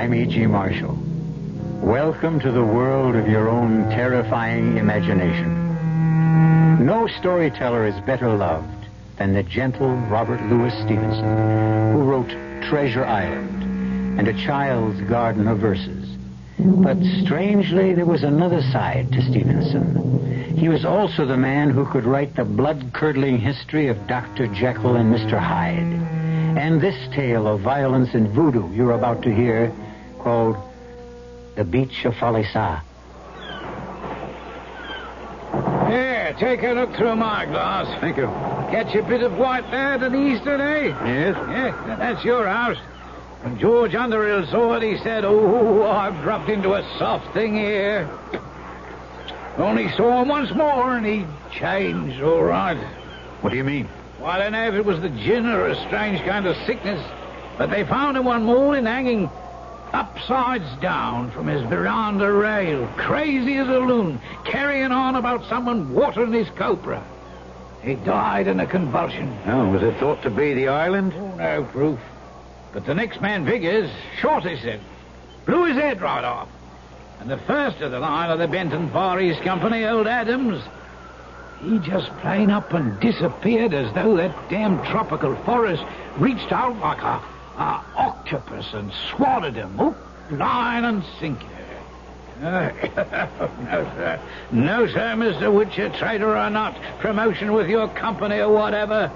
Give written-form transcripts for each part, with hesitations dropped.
I'm E.G. Marshall. Welcome to the world of your own terrifying imagination. No storyteller is better loved than the gentle Robert Louis Stevenson, who wrote Treasure Island and A Child's Garden of Verses. But strangely, there was another side to Stevenson. He was also the man who could write the blood-curdling history of Dr. Jekyll and Mr. Hyde. And this tale of violence and voodoo you're about to hear, called The Beach of Falesa. Here, take a look through my glass. Thank you. Catch a bit of white there to the east today? Yes? Yeah, that's your house. When George Underhill saw it, he said, "Oh, I've dropped into a soft thing here." Only saw him once more, and he changed, all right. What do you mean? Well, I don't know if it was the gin or a strange kind of sickness, but they found him one morning hanging upsides down from his veranda rail, crazy as a loon, carrying on about someone watering his copra. He died in a convulsion. Oh, was it thought to be the island? Oh, no proof. But the next man figures, Shorty said, blew his head right off. And the first of the line of the Benton Far East Company, old Adams, he just plain up and disappeared as though that damn tropical forest reached out like a octopus and swallowed him, hook, line, and sinker. No, sir. No, sir, Mr. Witcher, trader or not, promotion with your company or whatever.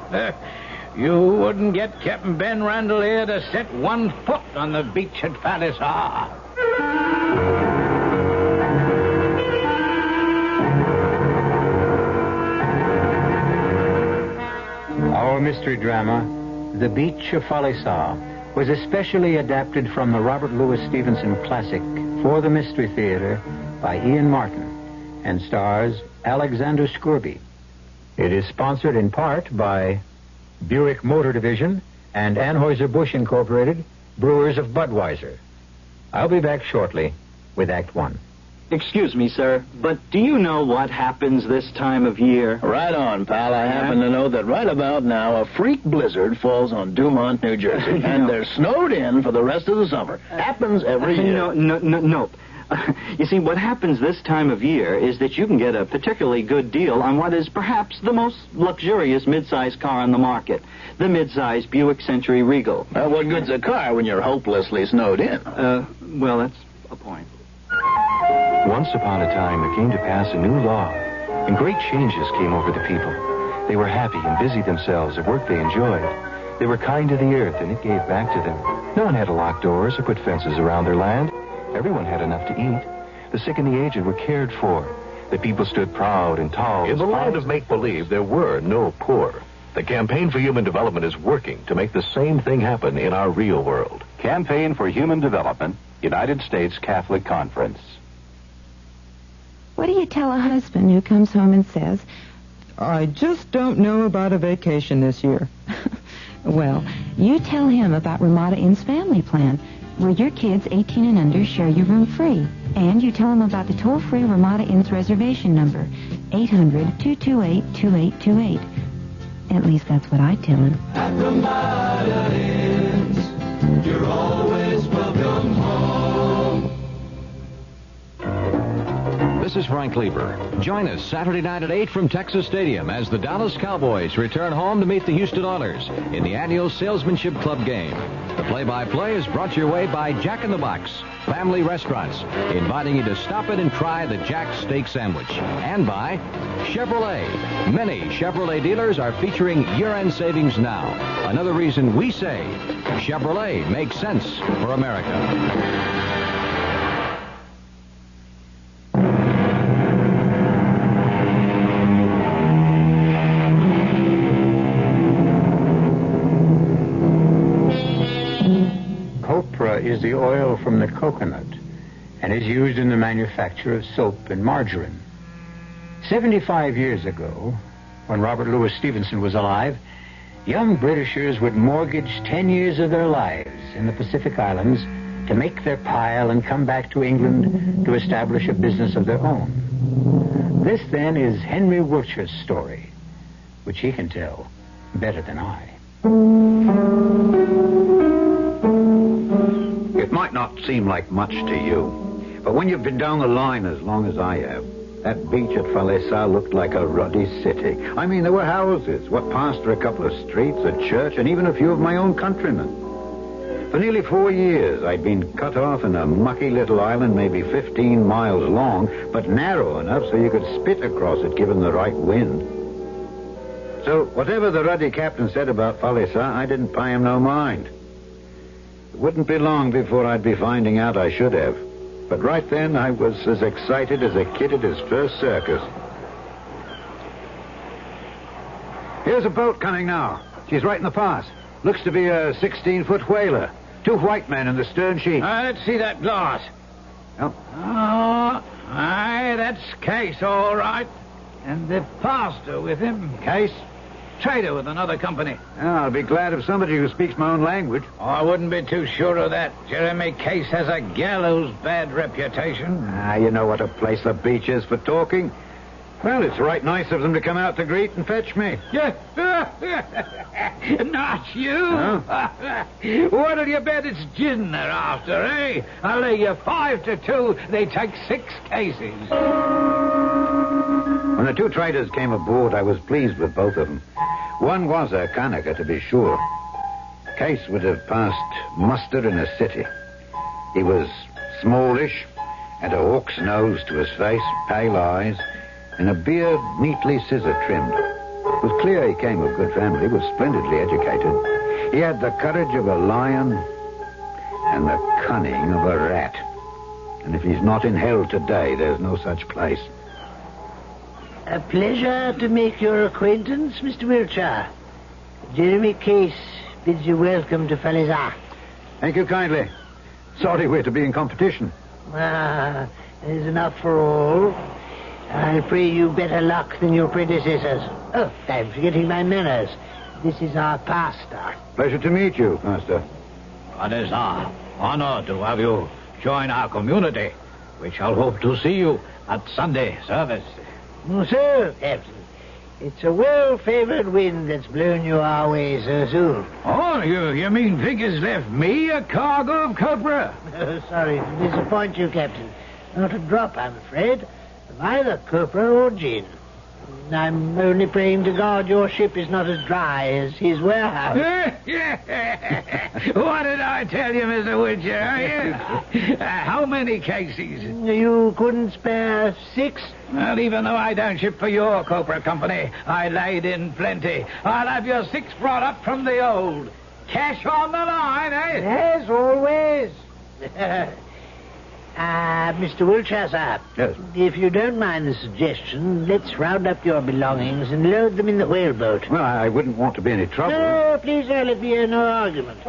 You wouldn't get Captain Ben Randall here to set one foot on the beach at Falesa. Our mystery drama, The Beach of Falesa, was especially adapted from the Robert Louis Stevenson classic For the Mystery Theater by Ian Martin and stars Alexander Scourby. It is sponsored in part by Buick Motor Division and Anheuser-Busch Incorporated, brewers of Budweiser. I'll be back shortly with Act One. Excuse me, sir, but do you know what happens this time of year? Right on, pal. I happen to know that right about now a freak blizzard falls on Dumont, New Jersey, and they're snowed in for the rest of the summer. Happens every year. Nope. You see, what happens this time of year is that you can get a particularly good deal on what is perhaps the most luxurious mid-size car on the market, the mid-size Buick Century Regal. What good's a car when you're hopelessly snowed in? Well, that's a point. Once upon a time, there came to pass a new law, and great changes came over the people. They were happy and busied themselves at work they enjoyed. They were kind to the earth, and it gave back to them. No one had to lock doors or put fences around their land. Everyone had enough to eat. The sick and the aged were cared for. The people stood proud and tall. In the land of make-believe, there were no poor. The Campaign for Human Development is working to make the same thing happen in our real world. Campaign for Human Development, United States Catholic Conference. What do you tell a husband who comes home and says, I just don't know about a vacation this year? Well, you tell him about Ramada Inn's family plan, where your kids 18 and under share your room free. And you tell him about the toll-free Ramada Inn's reservation number, 800-228-2828. At least that's what I tell him. At Ramada Inns, you're always welcome home. This is Frank Lieber. Join us Saturday night at 8 from Texas Stadium as the Dallas Cowboys return home to meet the Houston Oilers in the annual Salesmanship Club game. The play-by-play is brought to your way by Jack in the Box, family restaurants, inviting you to stop in and try the Jack Steak Sandwich. And by Chevrolet. Many Chevrolet dealers are featuring year-end savings now. Another reason we say Chevrolet makes sense for America. Is the oil from the coconut and is used in the manufacture of soap and margarine. 75 years ago, when Robert Louis Stevenson was alive, young Britishers would mortgage 10 years of their lives in the Pacific Islands to make their pile and come back to England to establish a business of their own. This, then, is Henry Wiltshire's story, which he can tell better than I. It might might not seem like much to you, but when you've been down the line as long as I have, that beach at Falesa looked like a ruddy city. I mean, there were houses, what passed for a couple of streets, a church, and even a few of my own countrymen. For nearly 4 years, I'd been cut off in a mucky little island, maybe 15 miles long, but narrow enough so you could spit across it given the right wind. So, whatever the ruddy captain said about Falesa, I didn't pay him no mind. It wouldn't be long before I'd be finding out I should have. But right then, I was as excited as a kid at his first circus. Here's a boat coming now. She's right in the pass. Looks to be a 16-foot whaler. 2 white men in the stern sheet. Let's see that glass. Oh. Oh, aye, that's Case, all right. And the pastor with him. Case? Trader with another company. I'll be glad of somebody who speaks my own language. I wouldn't be too sure of that. Jeremy Case has a gallows bad reputation. You know what a place the beach is for talking. Well, it's right nice of them to come out to greet and fetch me. Yeah. Not you. Huh? What'll you bet it's gin they're after, eh? I'll lay you 5 to 2. They take 6 cases. When the 2 traders came aboard, I was pleased with both of them. One was a Kanaka, to be sure. Case would have passed muster in a city. He was smallish, had a hawk's nose to his face, pale eyes, and a beard neatly scissor-trimmed. It was clear he came of good family, was splendidly educated. He had the courage of a lion and the cunning of a rat. And if he's not in hell today, there's no such place. A pleasure to make your acquaintance, Mr. Wiltshire. Jeremy Case bids you welcome to Falesa. Thank you kindly. Sorry we're to be in competition. There's enough for all. I pray you better luck than your predecessors. Oh, I'm forgetting my manners. This is our pastor. Pleasure to meet you, Master. It is our honor to have you join our community. We shall hope to see you at Sunday service. So, Captain, it's a well-favored wind that's blown you our way so soon. Oh, you mean Vickers left me a cargo of copra? Sorry to disappoint you, Captain. Not a drop, I'm afraid, of either copra or gin. I'm only praying to God your ship is not as dry as his warehouse. What did I tell you, Mr. Wiltshire? How many cases? You couldn't spare 6? Well, even though I don't ship for your copra company, I laid in plenty. I'll have your 6 brought up from the old. Cash on the line, eh? Yes, always. Mr. Wiltshire, sir. Yes? If you don't mind the suggestion, let's round up your belongings and load them in the whaleboat. Well, I wouldn't want to be any trouble. No, please, sir, let me hear no argument.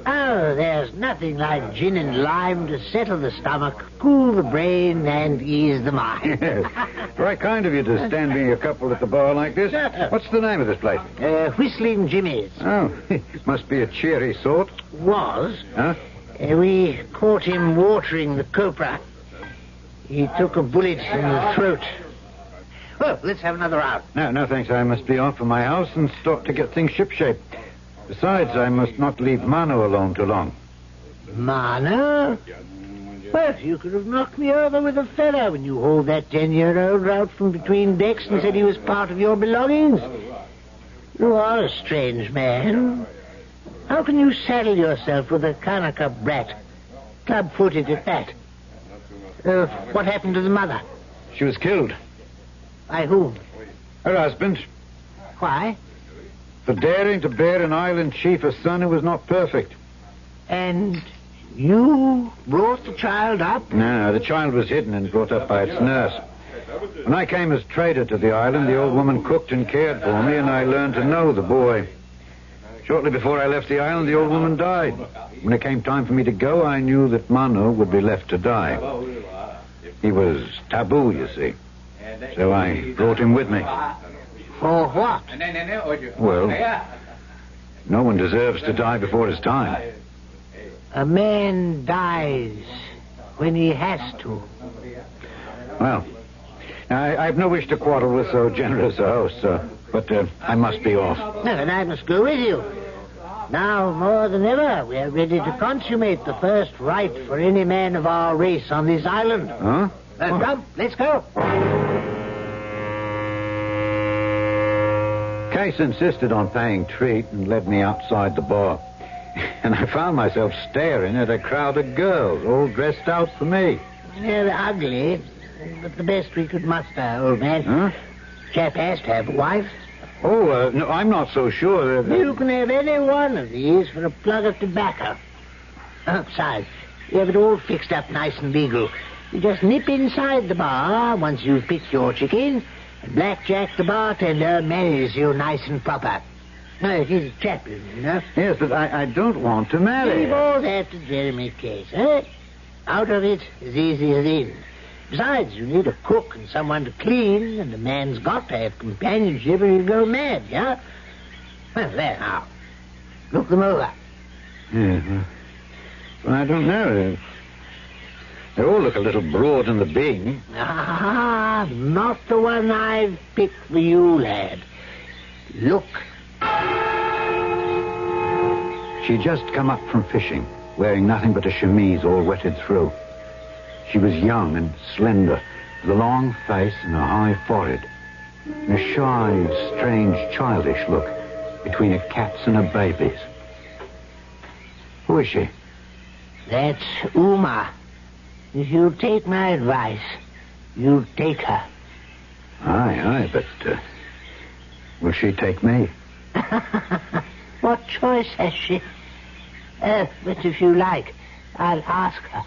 Oh, there's nothing like gin and lime to settle the stomach, cool the brain, and ease the mind. Very kind of you to stand me a couple at the bar like this. What's the name of this place? Whistling Jimmy's. Oh, must be a cheery sort. Was. Huh? We caught him watering the copra. He took a bullet in the throat. Well, let's have another round. No, thanks. I must be off for my house and start to get things shipshape. Besides, I must not leave Mano alone too long. Mano? Well, you could have knocked me over with a feather when you hauled that 10-year-old out from between decks and said he was part of your belongings. You are a strange man. How can you saddle yourself with a Kanaka brat? Club-footed at that. What happened to the mother? She was killed. By whom? Her husband. Why? For daring to bear an island chief a son who was not perfect. And you brought the child up? No, the child was hidden and brought up by its nurse. When I came as trader to the island, the old woman cooked and cared for me, and I learned to know the boy. Shortly before I left the island, the old woman died. When it came time for me to go, I knew that Mano would be left to die. He was taboo, you see. So I brought him with me. For what? Well, no one deserves to die before his time. A man dies when he has to. Well, I've no wish to quarrel with so generous a host, but I must be off. No, and I must go with you. Now, more than ever, we are ready to consummate the first rite for any man of our race on this island. Huh? Come, let's go. Case insisted on paying treat and led me outside the bar. And I found myself staring at a crowd of girls, all dressed out for me. Yeah, they're ugly, but the best we could muster, old man. Huh? Chap has to have a wife. Oh, no, I'm not so sure that... You can have any one of these for a plug of tobacco. Besides, you have it all fixed up nice and legal. You just nip inside the bar once you've picked your chicken, and Blackjack the bartender marries you nice and proper. No, it is a chaplain, you know. Yes, but I don't want to marry. Leave all that to Jeremy Case, eh? Out of it as easy as in. Besides, you need a cook and someone to clean, and a man's got to have companionship or he'll go mad, yeah? Well, there now. Look them over. Yeah, well, I don't know. They all look a little broad in the bing. Ah, not the one I've picked for you, lad. Look. She'd just come up from fishing, wearing nothing but a chemise all wetted through. She was young and slender, with a long face and a high forehead, and a shy, strange, childish look between a cat's and a baby's. Who is she? That's Uma. If you'll take my advice, you'll take her. Aye, but will she take me? What choice has she? But if you like, I'll ask her.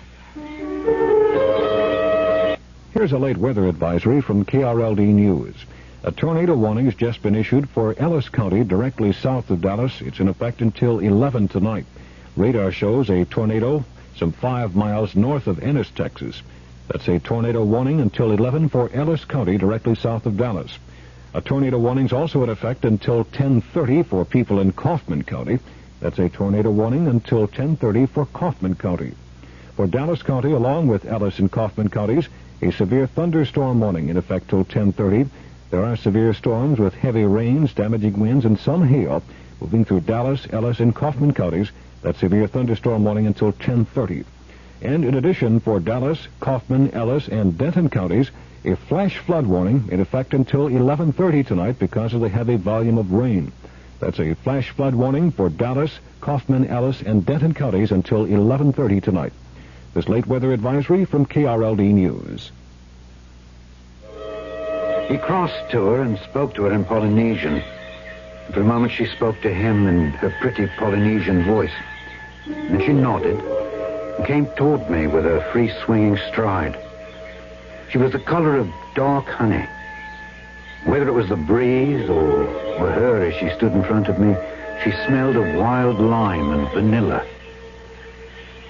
Here's a late weather advisory from KRLD News. A tornado warning has just been issued for Ellis County, directly south of Dallas. It's in effect until 11 tonight. Radar shows a tornado some 5 miles north of Ennis, Texas. That's a tornado warning until 11 for Ellis County, directly south of Dallas. A tornado warning is also in effect until 10:30 for people in Kaufman County. That's a tornado warning until 10:30 for Kaufman County. For Dallas County, along with Ellis and Kaufman counties, a severe thunderstorm warning in effect till 10:30. There are severe storms with heavy rains, damaging winds, and some hail moving through Dallas, Ellis, and Kaufman counties. That severe thunderstorm warning until 10:30. And in addition, for Dallas, Kaufman, Ellis, and Denton counties, a flash flood warning in effect until 11:30 tonight because of the heavy volume of rain. That's a flash flood warning for Dallas, Kaufman, Ellis, and Denton counties until 11:30 tonight. This late weather advisory from KRLD News. He crossed to her and spoke to her in Polynesian. For a moment she spoke to him in her pretty Polynesian voice. Then she nodded and came toward me with a free swinging stride. She was the color of dark honey. Whether it was the breeze or her as she stood in front of me, she smelled of wild lime and vanilla.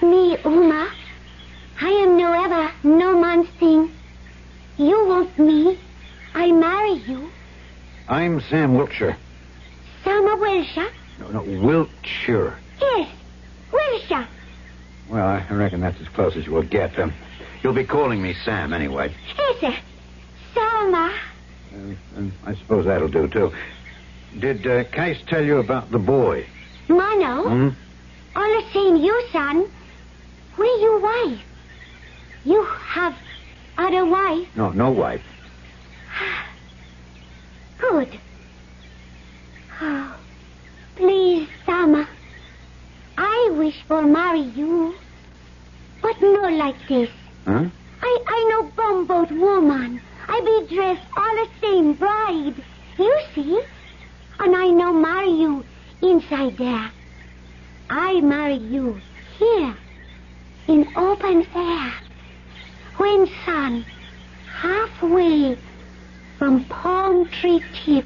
Me, Uma. I am no ever, no man's thing. You want me. I marry you. I'm Sam Wiltshire. Sam of Wiltshire? No, Wiltshire. Yes, Wiltshire. Well, I reckon that's as close as you will get. You'll be calling me Sam anyway. Yes, sir. Sama. I suppose that'll do, too. Did Case tell you about the boy? Mano. All the same, you, son. Where your wife? You have other wife? No wife. Good. Oh, please, Sama. I wish for marry you. But not like this. Huh? I no bumboat woman. I be dressed all the same bride. You see? And I no marry you inside there. I marry you here in open air. When sun halfway from palm tree tip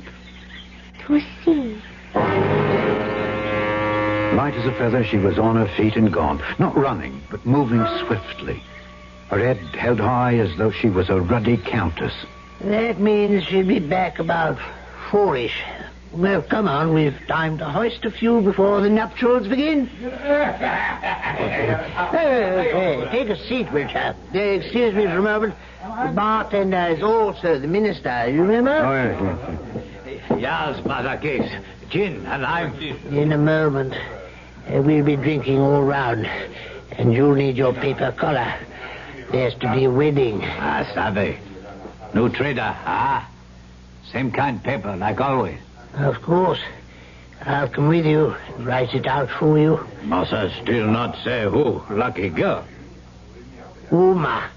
to sea. Light as a feather, she was on her feet and gone. Not running, but moving swiftly. Her head held high as though she was a ruddy countess. That means she'll be back about 4-ish. Well, come on. We've time to hoist a few before the nuptials begin. Take a seat, Richard. Excuse me for a moment. The bartender is also the minister, you remember? Oh, yes. Yes, Mother Case. Gin and lime. In a moment. We'll be drinking all round. And you'll need your paper collar. There's to be a wedding. Ah, savvy. New trader, Same kind paper, like always. Of course. I'll come with you and write it out for you. Massa still not say who. Lucky girl. Uma.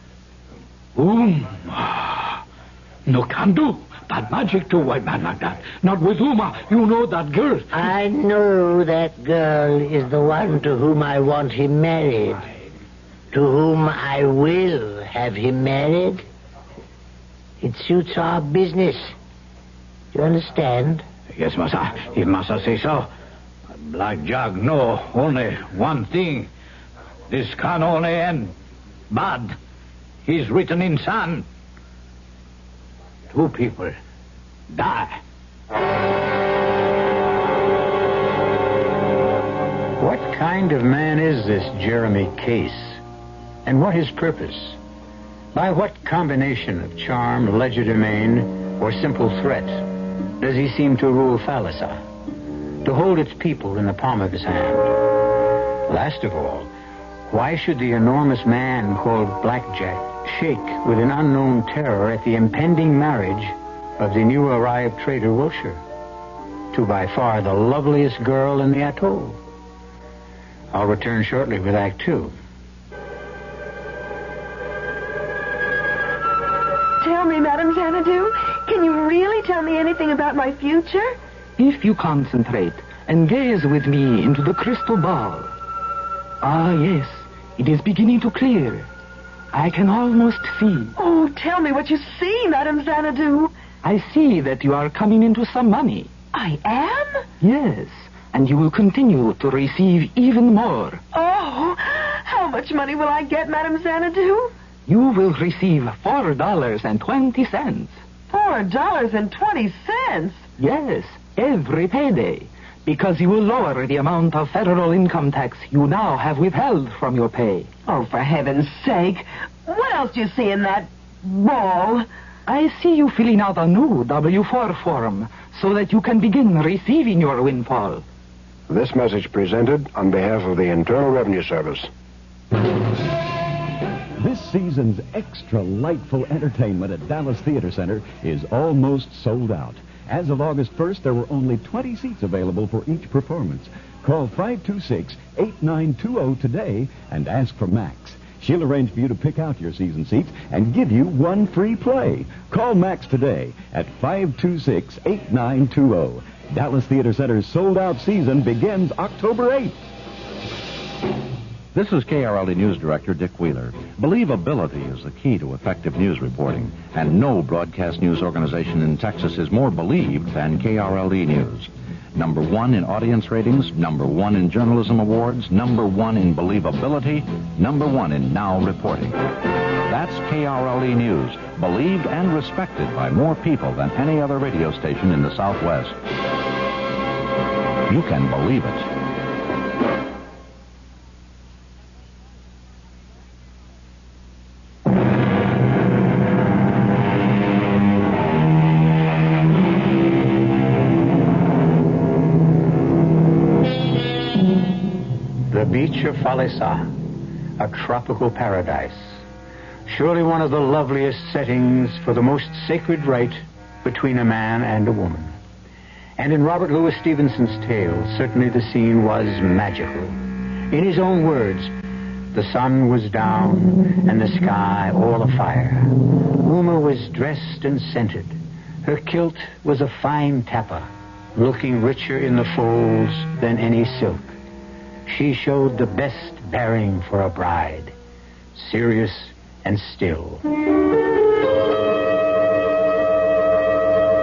No can do. Bad magic to white man like that. Not with Uma. You know that girl. I know that girl is the one to whom I want him married. To whom I will have him married. It suits our business. Do you understand? Yes, Massa. If Massa say so. Black Jug know only one thing. This can only end bad. He's written in sand. 2 people die. What kind of man is this Jeremy Case? And what his purpose? By what combination of charm, legerdemain, or simple threat does he seem to rule Falesa? To hold its people in the palm of his hand? Last of all, why should the enormous man called Blackjack shake with an unknown terror at the impending marriage of the new arrived trader Wilshire to by far the loveliest girl in the atoll? I'll return shortly with Act 2. Tell me, Madame Xanadu, can you really tell me anything about my future? If you concentrate and gaze with me into the crystal ball. Ah, yes, it is beginning to clear. I can almost see. Oh, tell me what you see, Madame Xanadu. I see that you are coming into some money. I am? Yes, and you will continue to receive even more. Oh, how much money will I get, Madame Xanadu? You will receive $4.20. $4.20? Yes, every payday. Because you will lower the amount of federal income tax you now have withheld from your pay. Oh, for heaven's sake. What else do you see in that ball? I see you filling out a new W-4 form so that you can begin receiving your windfall. This message presented on behalf of the Internal Revenue Service. This season's extra lightful entertainment at Dallas Theater Center is almost sold out. As of August 1st, there were only 20 seats available for each performance. Call 526-8920 today and ask for Max. She'll arrange for you to pick out your season seats and give you one free play. Call Max today at 526-8920. Dallas Theater Center's sold-out season begins October 8th. This is KRLD News Director Dick Wheeler. Believability is the key to effective news reporting, and no broadcast news organization in Texas is more believed than KRLD News. Number 1 in audience ratings, number 1 in journalism awards, number 1 in believability, number 1 in now reporting. That's KRLD News, believed and respected by more people than any other radio station in the Southwest. You can believe it. The beach of Falesa, a tropical paradise. Surely one of the loveliest settings for the most sacred rite between a man and a woman. And in Robert Louis Stevenson's tale, certainly the scene was magical. In his own words, the sun was down and the sky all afire. Uma was dressed and scented. Her kilt was a fine tappa, looking richer in the folds than any silk. She showed the best bearing for a bride, serious and still.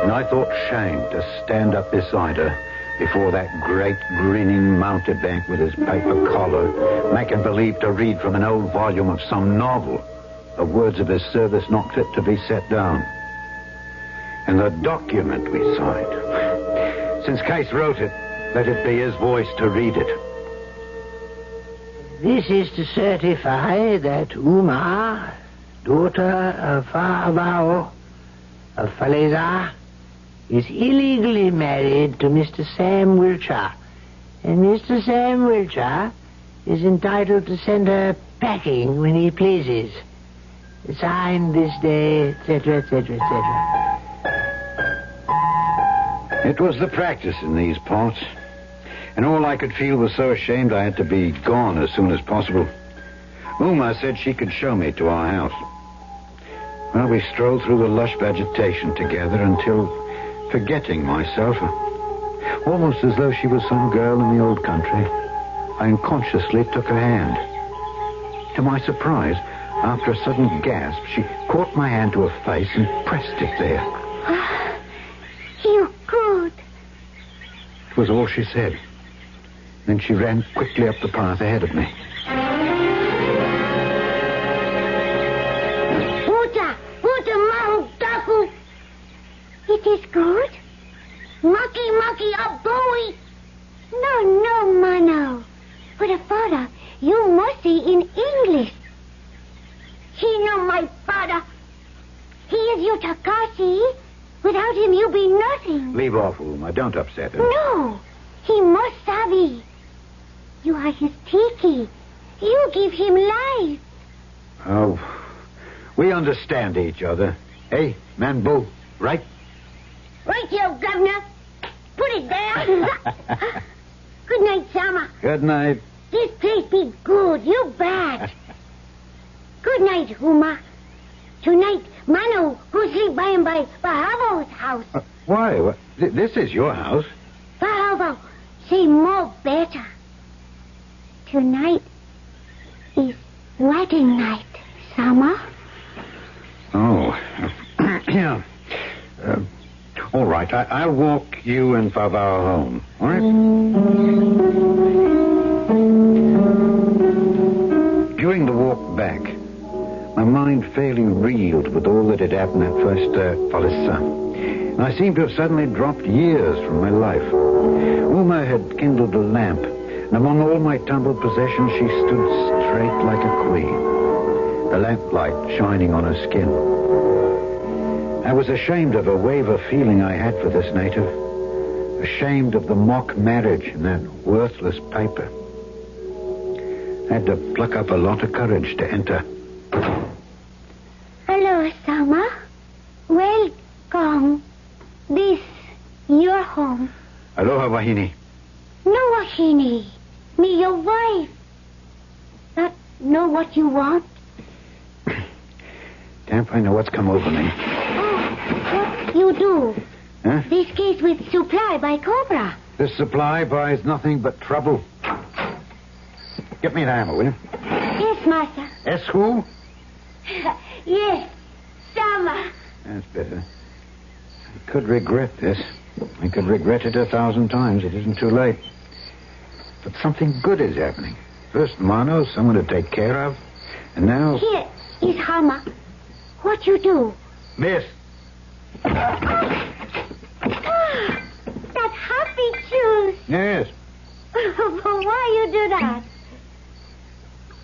And I thought shame to stand up beside her before that great grinning mountebank with his paper collar, making believe to read from an old volume of some novel, the words of his service not fit to be set down. And the document we signed, Since Case wrote it, let it be his voice to read it. This is to certify that Uma, daughter of Faavao of Falesa, is illegally married to Mr. Sam Wiltshire, and Mr. Sam Wiltshire is entitled to send her packing when he pleases. Signed this day, etc., etc., etc. It was the practice in these parts, and all I could feel was so ashamed I had to be gone as soon as possible. Uma said she could show me to our house. Well, we strolled through the lush vegetation together until, forgetting myself, almost as though she was some girl in the old country, I unconsciously took her hand. To my surprise, after a sudden gasp, she caught my hand to her face and pressed it there. You good. It was all she said. Then she ran quickly up the path ahead of me. Uta, mahu, taku. It is good. Maki, a boy. No, Mano. For the father, you must say in English. He know my father. He is your Takashi. Without him, you be nothing. Leave off, Uma. Don't upset her. No, he must savvy. You are his tiki. You give him life. Oh, we understand each other. Hey, Manbo, right? Right here, Governor. Put it there. Good night, Sama. Good night. This place be good. You bet. Good night, Uma. Tonight, Manu go sleep by and by Bahavo's house. Why? This is your house. Bahavo, say more better. Tonight is wedding night, Sama. Oh, yeah. All right, I'll walk you and Favao home. All right? During the walk back, my mind fairly reeled with all that had happened at first Falesa. And I seemed to have suddenly dropped years from my life. Uma had kindled a lamp, and among all my tumbled possessions, she stood straight like a queen, the lamplight shining on her skin. I was ashamed of a wave of feeling I had for this native, ashamed of the mock marriage in that worthless paper. I had to pluck up a lot of courage to enter. Hello, Sama. Welcome. This, your home. Aloha, Wahine. No, Wahine. Me, your wife. Not know what you want? Damn if I know what's come over me. What you do? Huh? This case with supply by Cobra. This supply buys nothing but trouble. Get me the hammer, will you? Yes, Master. Yes, who? Yes, Sama. That's better. I could regret this. I could regret it 1,000 times. It isn't too late. But something good is happening. First, Mano, someone to take care of. And now... Here is Hama. What you do? Miss. That happy juice. Yes. Why you do that?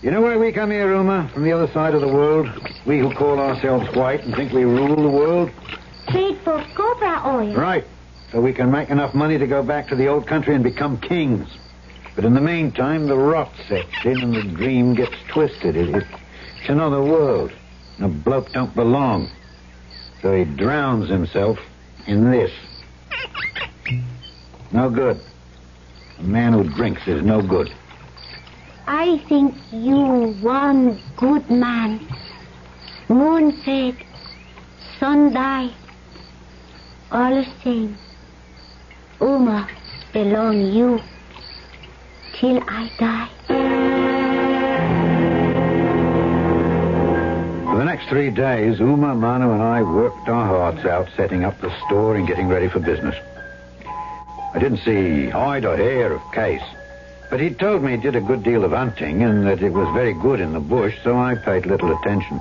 You know why we come here, Uma? From the other side of the world? We who call ourselves white and think we rule the world? Trade for cobra oil. Right. So we can make enough money to go back to the old country and become kings. But in the meantime, the rot sets in and the dream gets twisted. It's another world. And a bloke don't belong. So he drowns himself in this. No good. A man who drinks is no good. I think you one good man. Moon fed, sun die. All the same. Uma belong you till I die. For the next 3 days, Uma, Manu, and I worked our hearts out setting up the store and getting ready for business. I didn't see hide or hair of Case, but he told me he did a good deal of hunting and that it was very good in the bush, so I paid little attention.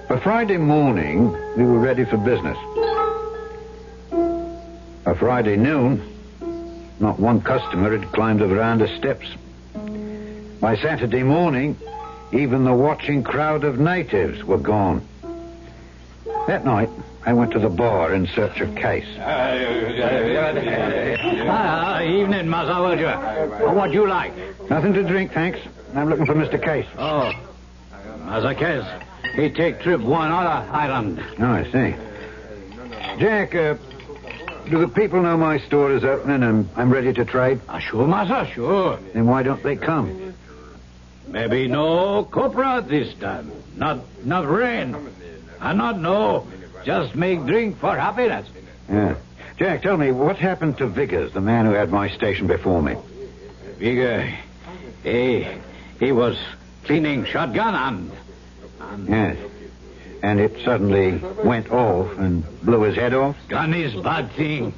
By Friday morning, we were ready for business. A Friday noon, not one customer had climbed the veranda steps. By Saturday morning, even the watching crowd of natives were gone. That night, I went to the bar in search of Case. Evening, Massa. What do you like? Nothing to drink, thanks. I'm looking for Mr. Case. Oh, Massa Case. He take trip one other island. Oh, I see. Jack, do the people know my store is opening and I'm ready to trade? Sure, Massa, sure. Then why don't they come? Maybe no copra this time. Not rain. I not know. Just make drink for happiness. Yeah. Jack, tell me, what happened to Vickers, the man who had my station before me? Vigor, he was cleaning shotgun and... Yes. And it suddenly went off and blew his head off? Gun is bad thing.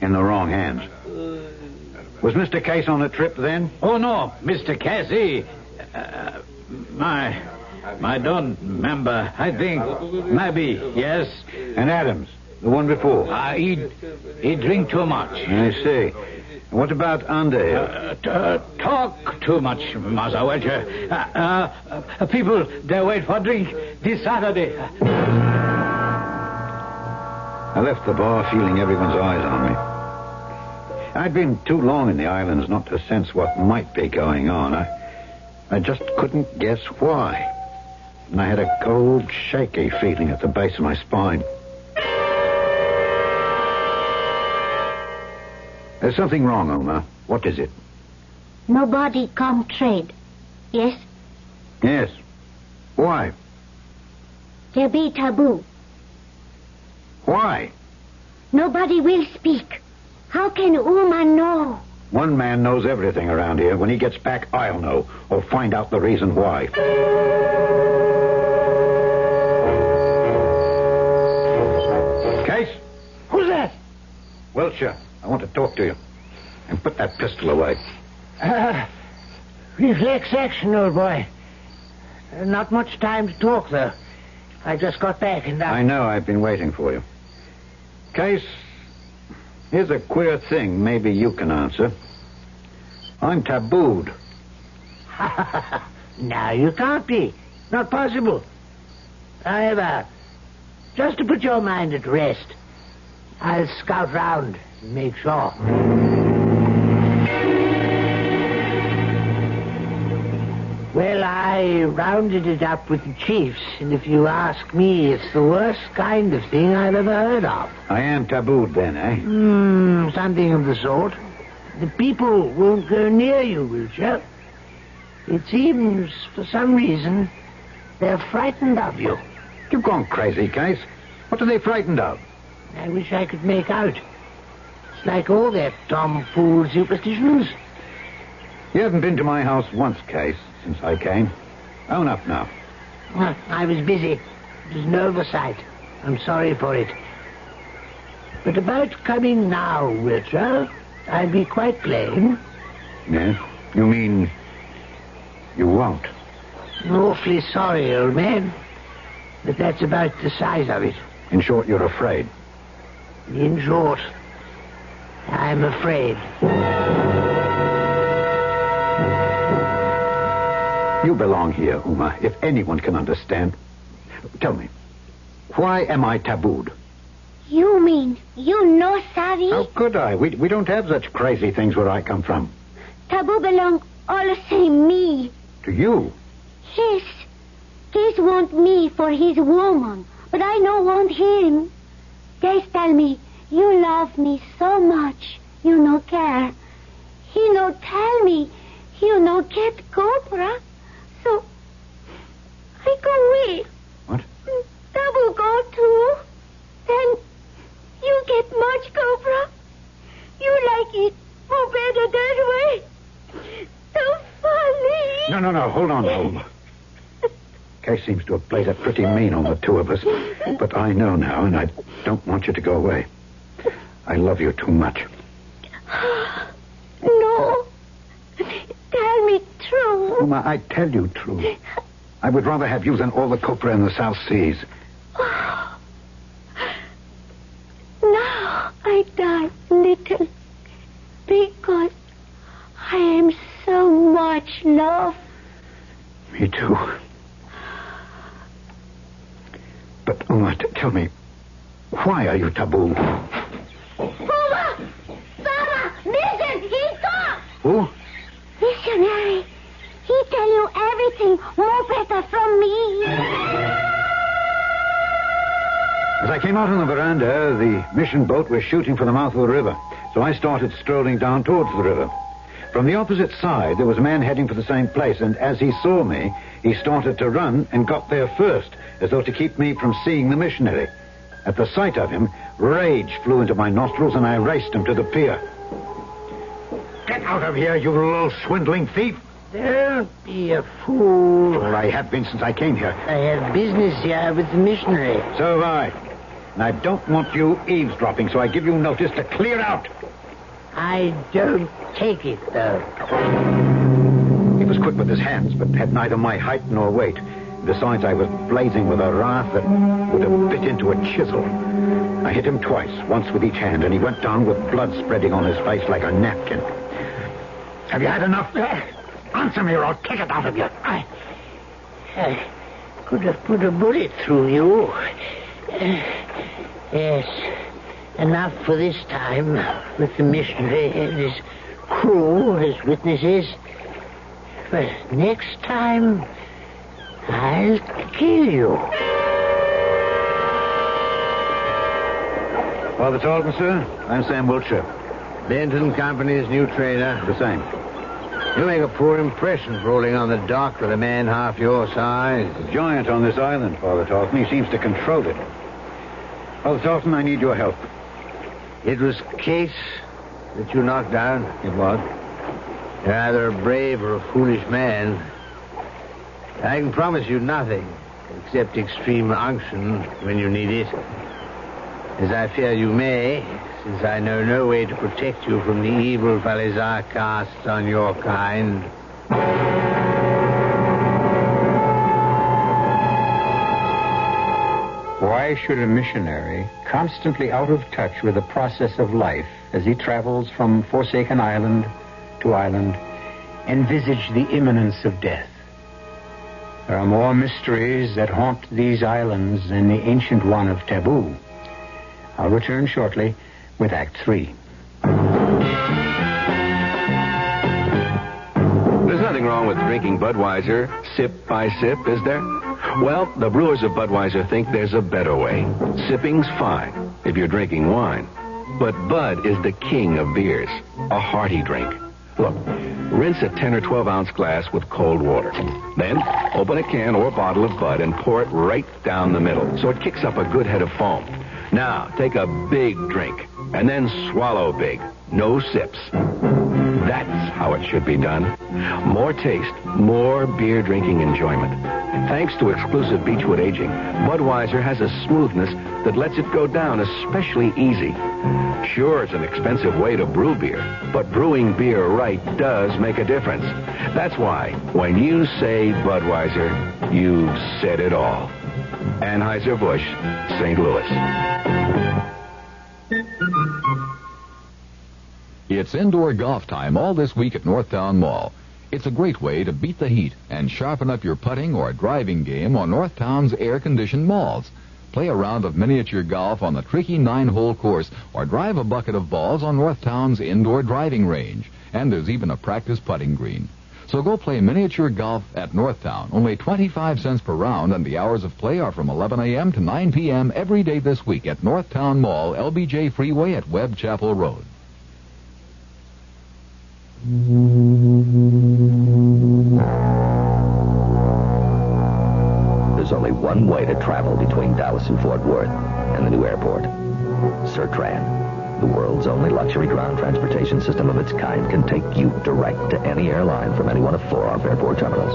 In the wrong hands. Was Mr. Case on the trip then? Oh, no. Mr. Casey... I don't remember. I think maybe, yes. And Adams, the one before? He drink too much. I see. What about Underhill? Talk too much, Massa Welcher. People, they wait for drink this Saturday. I left the bar feeling everyone's eyes on me. I'd been too long in the islands not to sense what might be going on. I just couldn't guess why. And I had a cold, shaky feeling at the base of my spine. There's something wrong, Omar. What is it? Nobody come trade. Yes? Yes. Why? There be taboo. Why? Nobody will speak. How can Uma know? One man knows everything around here. When he gets back, I'll know, or find out the reason why. Case? Who's that? Welcher, I want to talk to you. And put that pistol away. Reflex action, old boy. Not much time to talk, though. I just got back and I know, I've been waiting for you. Case, here's a queer thing maybe you can answer. I'm tabooed. No, you can't be. Not possible. However, just to put your mind at rest, I'll scout round and make sure. Well, I rounded it up with the chiefs, and if you ask me, it's the worst kind of thing I've ever heard of. I am tabooed then, eh? Something of the sort. The people won't go near you, Wiltshire. It seems, for some reason, they're frightened of you. You've gone crazy, Case. What are they frightened of? I wish I could make out. It's like all their tomfool superstitions. You haven't been to my house once, Case, since I came. Own up now. I was busy. It was an oversight. I'm sorry for it. But about coming now, Wiltshire, I'll be quite plain. Yes? You mean you won't? I'm awfully sorry, old man. But that's about the size of it. In short, you're afraid. In short, I'm afraid. You belong here, Uma, if anyone can understand. Tell me, why am I tabooed? You mean you know, Savvy? How could I? We don't have such crazy things where I come from. Taboo belong all the same me. To you? Yes. Case want me for his woman, but I no want him. Case tell me, you love me so much, you no care. He no tell me, you no get cobra. So, I go away. What? Taboo go too. Then, you get much cobra. You like it more better that way. So funny. No. Hold on, Oma. Case seems to have played it pretty mean on the two of us. But I know now, and I don't want you to go away. I love you too much. No. Tell me true. Uma, I tell you true. I would rather have you than all the copra in the South Seas. Now I die. too. But, tell me, why are you taboo? Puma! Sarah! Listen! He's gone! Who? Missionary. He tell you everything more better from me. As I came out on the veranda, the mission boat was shooting for the mouth of the river. So I started strolling down towards the river. From the opposite side, there was a man heading for the same place, and as he saw me, he started to run and got there first, as though to keep me from seeing the missionary. At the sight of him, rage flew into my nostrils, and I raced him to the pier. Get out of here, you little swindling thief! Don't be a fool. Well, I have been since I came here. I have business here with the missionary. So have I. And I don't want you eavesdropping, so I give you notice to clear out. I don't take it, though. He was quick with his hands, but had neither my height nor weight. Besides, I was blazing with a wrath that would have bit into a chisel. I hit him twice, once with each hand, and he went down with blood spreading on his face like a napkin. Have you had enough? Answer me or I'll kick it out of you. I could have put a bullet through you. Yes, enough for this time with the missionary and his crew as witnesses. But next time, I'll kill you. Father Talton, sir. I'm Sam Wiltshire. Benton Company's new trainer. The same. You make a poor impression rolling on the dock with a man half your size. A giant on this island, Father Talton. He seems to control it. Father Talton, I need your help. It was Case that you knocked down? It was. You're either a brave or a foolish man. I can promise you nothing except extreme unction when you need it. As I fear you may, since I know no way to protect you from the evil Falesa casts on your kind. Why should a missionary, constantly out of touch with the process of life as he travels from forsaken island to island, envisage the imminence of death? There are more mysteries that haunt these islands than the ancient one of taboo. I'll return shortly with Act 3. There's nothing wrong with drinking Budweiser sip by sip, is there? Well, the brewers of Budweiser think there's a better way. Sipping's fine if you're drinking wine. But Bud is the king of beers, a hearty drink. Look, rinse a 10 or 12-ounce glass with cold water. Then open a can or bottle of Bud and pour it right down the middle so it kicks up a good head of foam. Now, take a big drink and then swallow big. No sips. That's how it should be done. More taste, more beer drinking enjoyment. Thanks to exclusive Beechwood aging, Budweiser has a smoothness that lets it go down especially easy. Sure, it's an expensive way to brew beer, but brewing beer right does make a difference. That's why, when you say Budweiser, you've said it all. Anheuser-Busch, St. Louis. It's indoor golf time all this week at Northtown Mall. It's a great way to beat the heat and sharpen up your putting or driving game on Northtown's air-conditioned malls. Play a round of miniature golf on the tricky 9-hole course or drive a bucket of balls on Northtown's indoor driving range. And there's even a practice putting green. So go play miniature golf at Northtown. Only 25 cents per round, and the hours of play are from 11 a.m. to 9 p.m. every day this week at Northtown Mall, LBJ Freeway at Webb Chapel Road. There's only one way to travel between Dallas and Fort Worth and the new airport. Sertran. The world's only luxury ground transportation system of its kind can take you direct to any airline from any one of 4 off-airport terminals.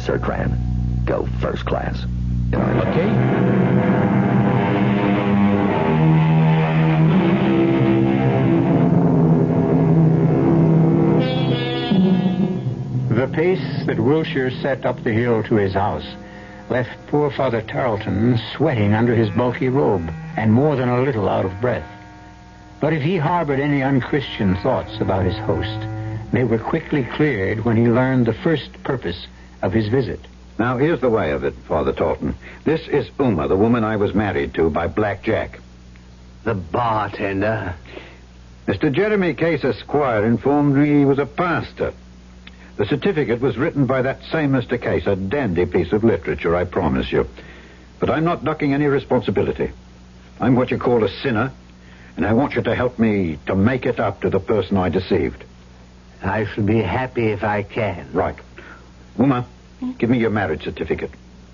Sertran. Go first class. Okay. The pace that Wilshire set up the hill to his house left poor Father Tarleton sweating under his bulky robe and more than a little out of breath. But if he harbored any unchristian thoughts about his host, they were quickly cleared when he learned the first purpose of his visit. Now, here's the way of it, Father Taunton. This is Uma, the woman I was married to by Black Jack. The bartender? Mr. Jeremy Case, Esquire, informed me he was a pastor. The certificate was written by that same Mr. Case, a dandy piece of literature, I promise you. But I'm not ducking any responsibility. I'm what you call a sinner, and I want you to help me to make it up to the person I deceived. I shall be happy if I can. Right. Uma, give me your marriage certificate.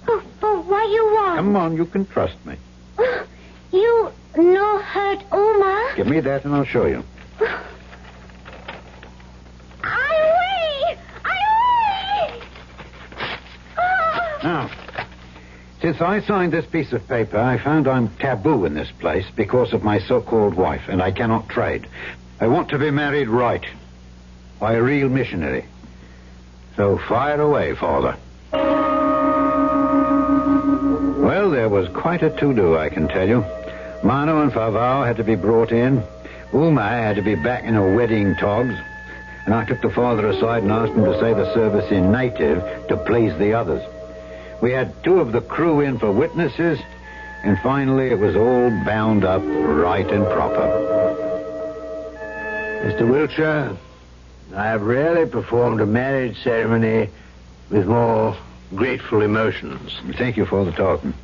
Oh, what you want? Come on, you can trust me. You no hurt Uma? Give me that and I'll show you. Now, since I signed this piece of paper, I found I'm taboo in this place because of my so-called wife, and I cannot trade. I want to be married right, by a real missionary. So fire away, Father. Well, there was quite a to-do, I can tell you. Mano and Favao had to be brought in. Uma had to be back in her wedding togs. And I took the father aside and asked him to say the service in native to please the others. We had 2 of the crew in for witnesses, and finally it was all bound up right and proper. Mr. Wiltshire, I have rarely performed a marriage ceremony with more grateful emotions. Thank you, Father Taunton.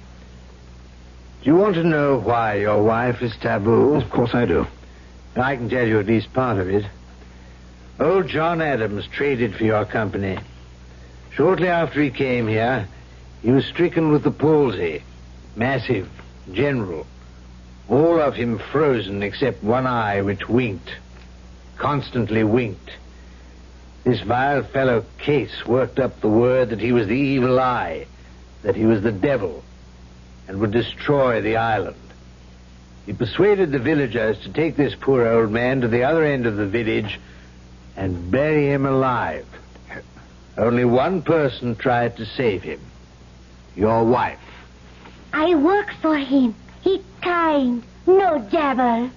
Do you want to know why your wife is taboo? Of course I do. I can tell you at least part of it. Old John Adams traded for your company. Shortly after he came here, he was stricken with the palsy. Massive, general. All of him frozen except one eye which winked. Constantly winked. This vile fellow Case worked up the word that he was the evil eye, that he was the devil, and would destroy the island. He persuaded the villagers to take this poor old man to the other end of the village and bury him alive. Only one person tried to save him. Your wife. I worked for him. He kind. No devil.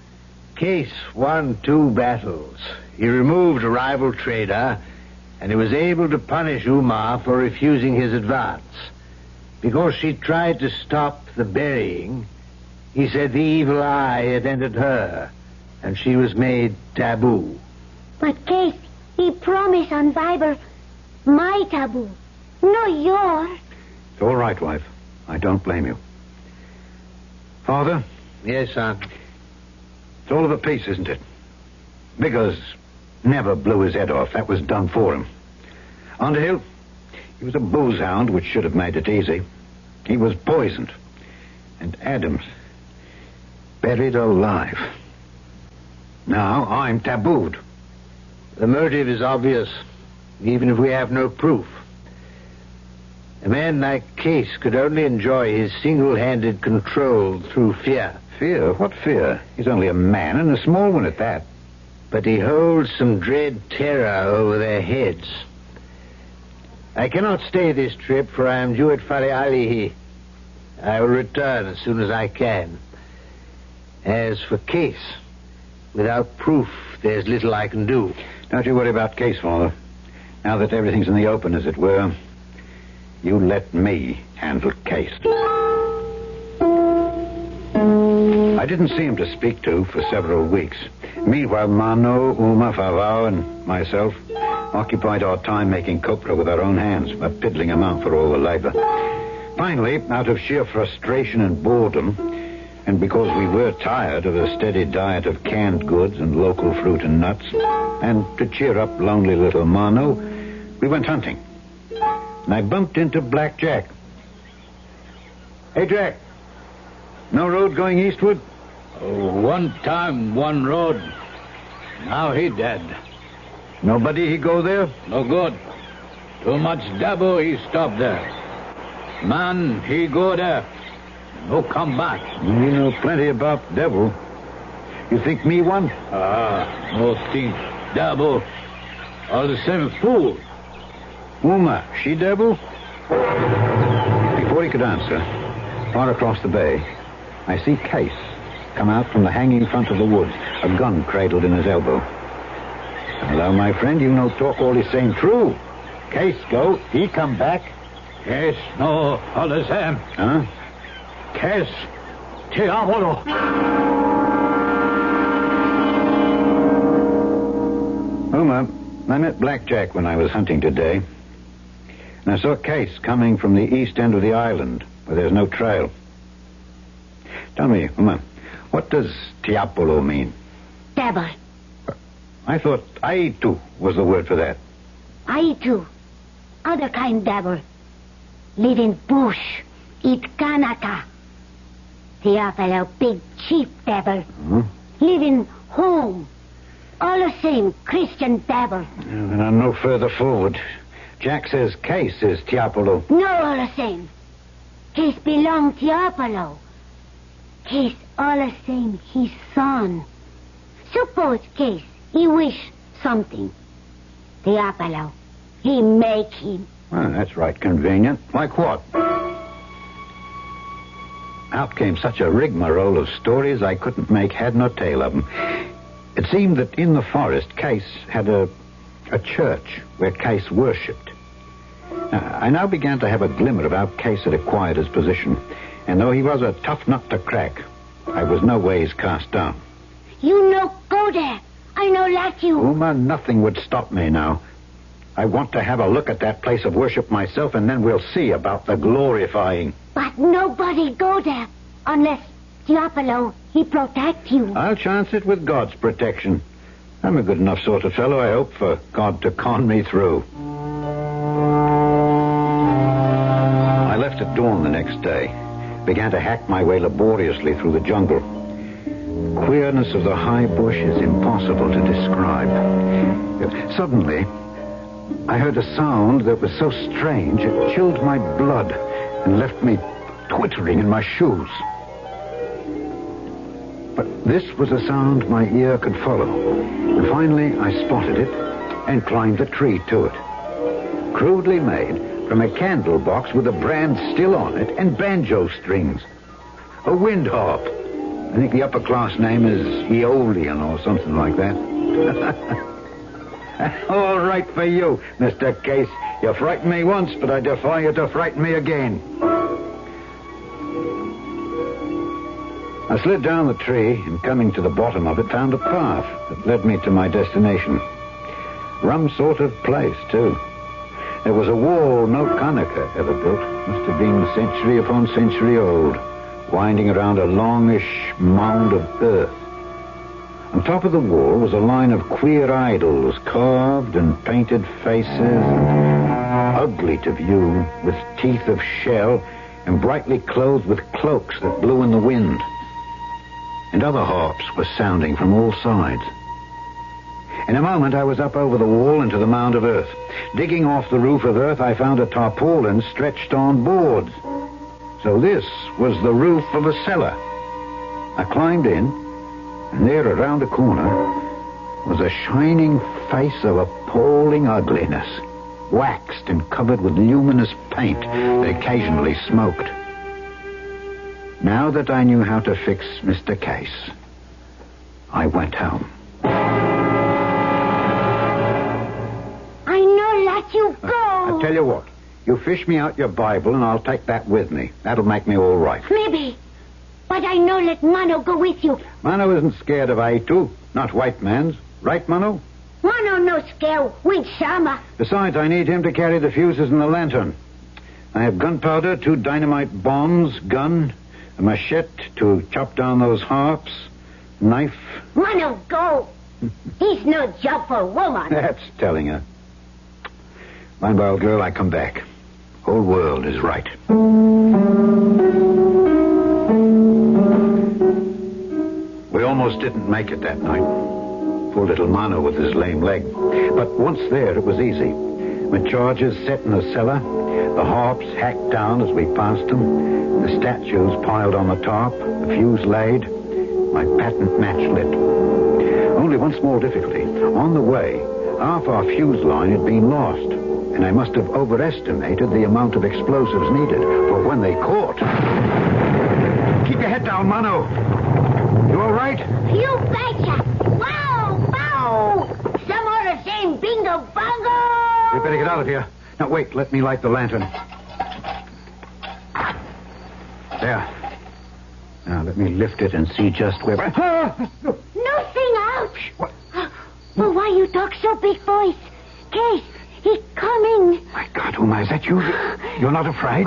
Case won 2 battles. He removed a rival trader, and he was able to punish Uma for refusing his advance. Because she tried to stop the burying, he said the evil eye had entered her, and she was made taboo. But Case, he promised on Bible, my taboo, no yours. It's all right, wife. I don't blame you. Father? Yes, son? It's all of a piece, isn't it? Biggers never blew his head off. That was done for him. Underhill, he was a booze hound, which should have made it easy. He was poisoned. And Adams, buried alive. Now I'm tabooed. The motive is obvious, even if we have no proof. A man like Case could only enjoy his single-handed control through fear. Fear? What fear? He's only a man, and a small one at that. But he holds some dread terror over their heads. I cannot stay this trip, for I am due at Falealihi. I will return as soon as I can. As for Case, without proof, there's little I can do. Don't you worry about Case, Father. Now that everything's in the open, as it were, you let me handle Case. I didn't see him to speak to for several weeks. Meanwhile, Mano, Uma, Favao, and myself occupied our time making copra with our own hands, a piddling amount for all the labor. Finally, out of sheer frustration and boredom, and because we were tired of a steady diet of canned goods and local fruit and nuts, and to cheer up lonely little Mano, we went hunting. And I bumped into Black Jack. Hey, Jack. No road going eastward? Oh, one time, one road. Now he dead. Nobody he go there? No good. Too much dabble, he stop there. Man, he go there. No come back. You know plenty about devil. You think me one? No think devil. All the same fool. Uma, she devil? Before he could answer, far across the bay, I see Case come out from the hanging front of the woods, a gun cradled in his elbow. Hello, my friend. You no talk all the same true. Case go. He come back. Yes, no, all the same. Huh? Case, te amo. Uma, I met Blackjack when I was hunting today. And I saw Case coming from the east end of the island, where there's no trail. Tell me, Uma, what does Tiapolo mean? Devil. I thought Aitu was the word for that. Aitu. Other kind devil. Live in bush. Eat kanaka. Tiapolo, big chief devil. Live in home. All the same, Christian devil. And I'm no further forward. Jack says Case is Tiapolo. No, all the same. Case belong Tiapolo. Case all the same, his son. Suppose Case, he wish something. Tiapolo, he make him. Well, that's right convenient. Like what? Out came such a rigmarole of stories I couldn't make head nor tail of them. It seemed that in the forest, Case had a church where Case worshipped. I now began to have a glimmer of how Case had acquired his position. And though he was a tough nut to crack, I was no ways cast down. You no go there. I no like you. Uma, nothing would stop me now. I want to have a look at that place of worship myself, and then we'll see about the glorifying. But nobody go there unless Tiapolo, he protect you. I'll chance it with God's protection. I'm a good enough sort of fellow, I hope, for God to con me through. I left at dawn the next day. Began to hack my way laboriously through the jungle. Queerness of the high bush is impossible to describe. Suddenly, I heard a sound that was so strange it chilled my blood and left me twittering in my shoes. But this was a sound my ear could follow. And finally, I spotted it and climbed the tree to it. Crudely made from a candle box with a brand still on it and banjo strings. A wind harp. I think the upper class name is Aeolian or something like that. All right for you, Mr. Case. You frightened me once, but I defy you to frighten me again. I slid down the tree and, coming to the bottom of it, found a path that led me to my destination. Rum sort of place, too. There was a wall no Kanaka ever built. Must have been century upon century old, winding around a longish mound of earth. On top of the wall was a line of queer idols, carved and painted faces, and ugly to view, with teeth of shell, and brightly clothed with cloaks that blew in the wind. And other harps were sounding from all sides. In a moment, I was up over the wall into the mound of earth. Digging off the roof of earth, I found a tarpaulin stretched on boards. So this was the roof of a cellar. I climbed in, and there, around a corner, was a shining face of appalling ugliness, waxed and covered with luminous paint that occasionally smoked. Now that I knew how to fix Mr. Case, I went home. I no let you go. I tell you what, you fish me out your Bible and I'll take that with me. That'll make me all right. Maybe. But I no let Mano go with you. Mano isn't scared of Aitu, not white man's. Right, Mano? Mano no scare with Sama. Besides, I need him to carry the fuses and the lantern. I have gunpowder, 2 dynamite bombs, gun, a machete to chop down those harps, knife. Mano, go. He's no job for a woman. That's telling her. Mind, by old girl, I come back. Whole world is right. We almost didn't make it that night. Poor little Mano with his lame leg. But once there, it was easy. With charges set in the cellar, the harps hacked down as we passed them, the statues piled on the top, the fuse laid, my patent match lit. Only one small difficulty. On the way, half our fuse line had been lost, and I must have overestimated the amount of explosives needed, for when they caught... Keep your head down, Mano. You all right? You betcha. Wow, wow. Some more the same bingo bongo. We better get out of here. Now, wait. Let me light the lantern. There. Now, let me lift it and see just where... Nothing, ouch. What? Well, why you talk so big voice? Case, he's coming. My God, Uma, is that you? You're not afraid?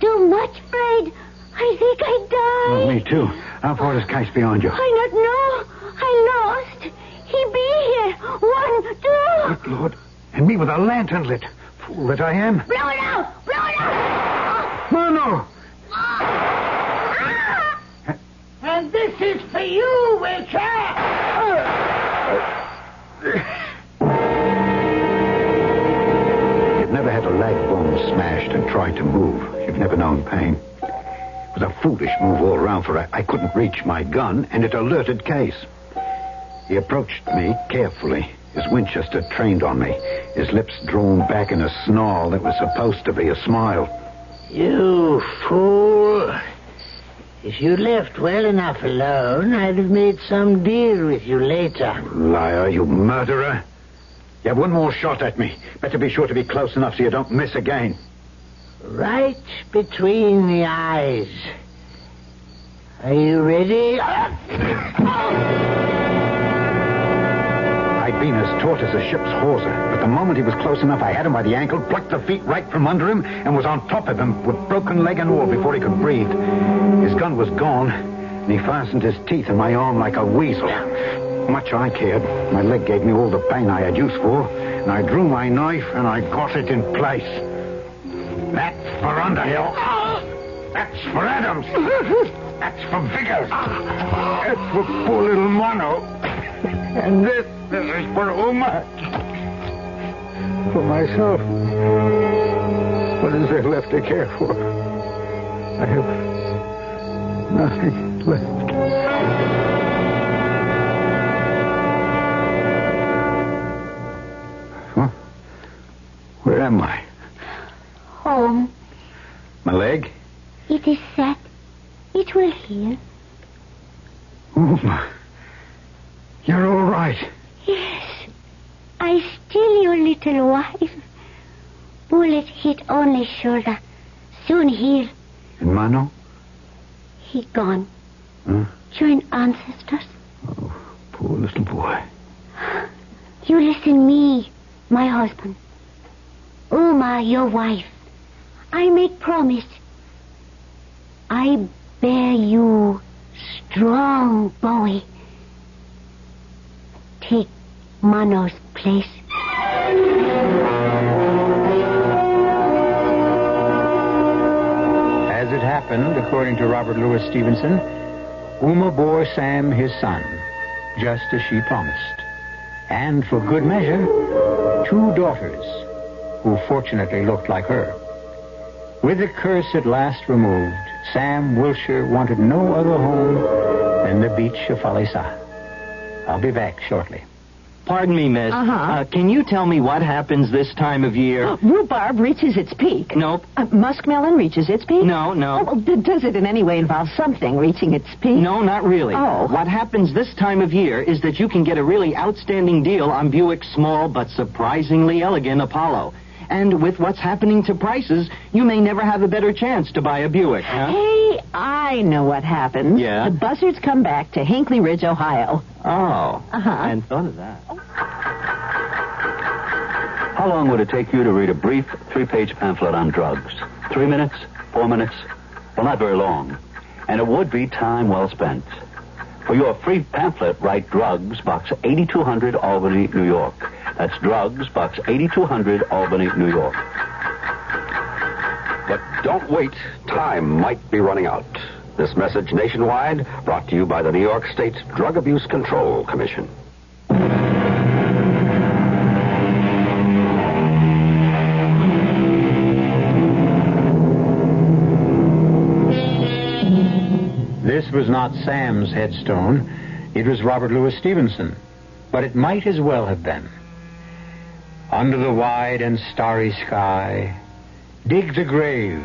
Too much afraid. I think I die. Oh, me too. How far is Case beyond you? I don't know. I lost. He be here. 1, 2. Good Lord. And me with a lantern lit. Fool that I am. Blow it out. Blow it out. Mano. And this is for you, Witcher. You've never had a leg bone smashed and tried to move. You've never known pain. It was a foolish move all around, for I couldn't reach my gun, and it alerted Case. He approached me carefully, his Winchester trained on me, his lips drawn back in a snarl that was supposed to be a smile. You fool. If you'd left well enough alone, I'd have made some deal with you later. Liar, you murderer. You have one more shot at me. Better be sure to be close enough so you don't miss again. Right between the eyes. Are you ready? I'd been as taut as a ship's hawser, but the moment he was close enough, I had him by the ankle, plucked the feet right from under him, and was on top of him with broken leg and all before he could breathe. His gun was gone, and he fastened his teeth in my arm like a weasel. Much I cared. My leg gave me all the pain I had use for, and I drew my knife and I got it in place. That's for Underhill. That's for Adams. That's for Vickers. That's for poor little Mono. And this is for Uma. For myself. What is there left to care for? I have nothing left. Huh? Where am I? Home. My leg? It is set. It will heal. Uma. You're all right. Yes. I still your little wife. Bullet hit only shoulder. Soon heal. And Mano? He gone. Huh? Join ancestors. Oh, poor little boy. You listen me, my husband. Uma, your wife. I make promise. I bear you strong boy. Take Mano's place. As it happened, according to Robert Louis Stevenson, Uma bore Sam his son, just as she promised. And for good measure, 2 daughters, who fortunately looked like her. With the curse at last removed, Sam Wilshire wanted no other home than the beach of Falesa. I'll be back shortly. Pardon me, miss. Can you tell me what happens this time of year? Rhubarb reaches its peak. Nope. Muskmelon reaches its peak? No. Oh, does it in any way involve something reaching its peak? No, not really. Oh. What happens this time of year is that you can get a really outstanding deal on Buick's small but surprisingly elegant Apollo. And with what's happening to prices, you may never have a better chance to buy a Buick, huh? Hey, I know what happens. Yeah? The buzzards come back to Hinckley Ridge, Ohio. Oh. I hadn't thought of that. How long would it take you to read a brief 3-page pamphlet on drugs? 3 minutes? 4 minutes? Well, not very long. And it would be time well spent. For your free pamphlet, write Drugs, Box 8200, Albany, New York. That's Drugs, Box 8200, Albany, New York. But don't wait. Time might be running out. This message nationwide brought to you by the New York State Drug Abuse Control Commission. This was not Sam's headstone. It was Robert Louis Stevenson. But it might as well have been. Under the wide and starry sky, dig the grave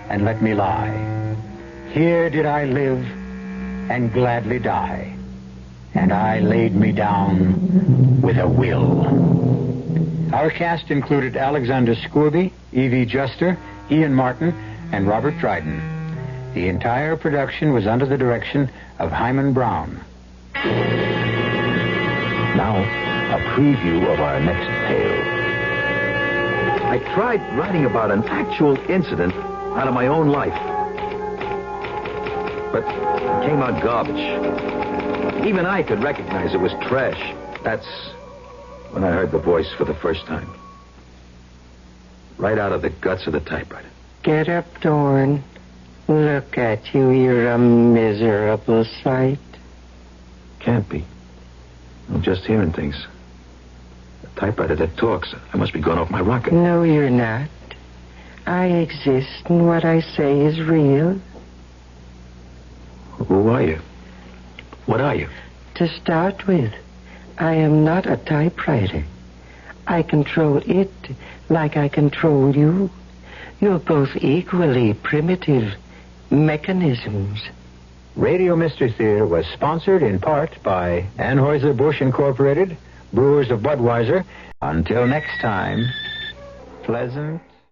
and let me lie. Here did I live and gladly die, and I laid me down with a will. Our cast included Alexander Scourby, Evie Juster, Ian Martin, and Robert Dryden. The entire production was under the direction of Himan Brown. Now, a preview of our next tale. I tried writing about an actual incident out of my own life, but it came out garbage. Even I could recognize it was trash. That's when I heard the voice for the first time. Right out of the guts of the typewriter. Get up, Dorn. Look at you. You're a miserable sight. Can't be. I'm just hearing things. A typewriter that talks. I must be going off my rocker. No, you're not. I exist, and what I say is real. Who are you? What are you? To start with, I am not a typewriter. I control it like I control you. You're both equally primitive mechanisms. Radio Mystery Theater was sponsored in part by Anheuser-Busch Incorporated, Brewers of Budweiser. Until next time, pleasant